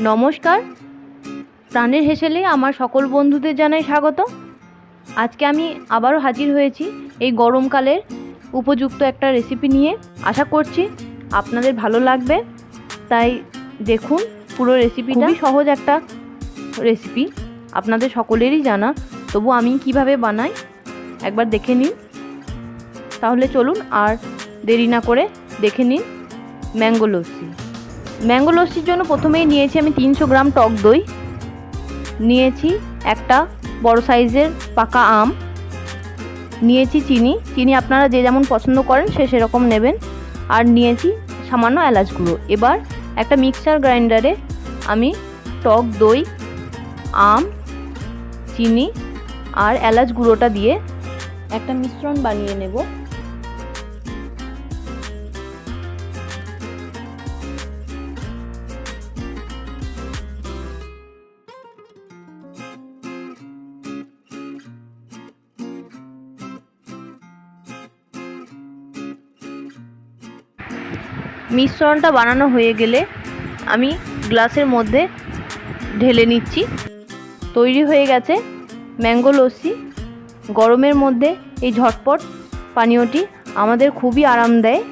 নমস্কার, প্রাণের হেসেলে আমার সকল বন্ধুদের জানাই স্বাগত। আজকে আমি আবারও হাজির হয়েছি এই গরমকালের উপযুক্ত একটা রেসিপি নিয়ে। আশা করছি আপনাদের ভালো লাগবে, তাই দেখুন পুরো রেসিপিটা। খুবই সহজ একটা রেসিপি, আপনাদের সকলেরই জানা, তবু আমি কিভাবে বানাই একবার দেখে নিন। তাহলে চলুন আর দেরি না করে দেখে নিন ম্যাঙ্গো লস্যি। ম্যাঙ্গো লস্যির জন্য প্রথমেই নিয়েছি আমি 300 গ্রাম টক দই, নিয়েছি একটা বড় সাইজের পাকা আম, নিয়েছি চিনি আপনারা যে যেমন পছন্দ করেন সেরকম নেবেন, আর নিয়েছি সামান্য এলাচ গুঁড়ো। এবার একটা মিক্সচার গ্রাইন্ডারে আমি টক দই, আম, চিনি আর এলাচ গুঁড়োটা দিয়ে একটা মিশ্রণ বানিয়ে নেব। মিশ্রণটা বানানো হয়ে গেলে আমি গ্লাসের মধ্যে ঢেলে নিচ্ছি। তৈরি হয়ে গেছে ম্যাঙ্গো লস্যি। গরমের মধ্যে এই ঝটপট পানীয়টি আমাদের খুবই আরাম দেয়।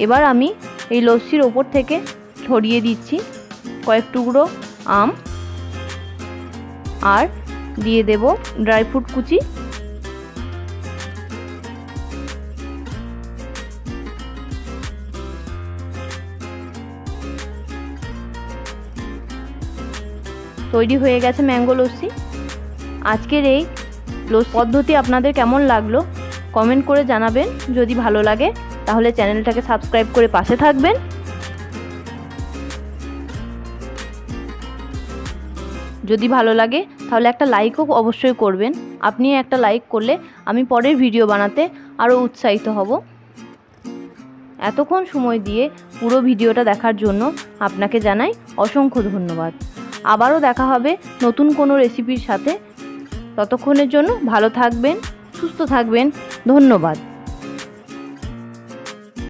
এবার আমি এই লস্যির ওপর থেকে ছড়িয়ে দিচ্ছি কয়েক টুকরো আম, আর দিয়ে দেব ড্রাই ফ্রুট কুচি। তৈরি হয়ে গেছে ম্যাঙ্গো লস্যি। আজকের এই লস্যি পদ্ধতি আপনাদের কেমন লাগলো কমেন্ট করে জানাবেন। যদি ভালো লাগে তাহলে চ্যানেলটাকে সাবস্ক্রাইব করে পাশে থাকবেন। যদি ভালো লাগে তাহলে একটা লাইকও অবশ্যই করবেন। আপনি একটা লাইক করলে আমি পরের ভিডিও বানাতে আরও উৎসাহিত হব। এতক্ষণ সময় দিয়ে পুরো ভিডিওটা দেখার জন্য আপনাকে জানাই অসংখ্য ধন্যবাদ। আবারও দেখা হবে নতুন কোনো রেসিপির সাথে। ততক্ষণের জন্য ভালো থাকবেন, সুস্থ থাকবেন। ধন্যবাদ।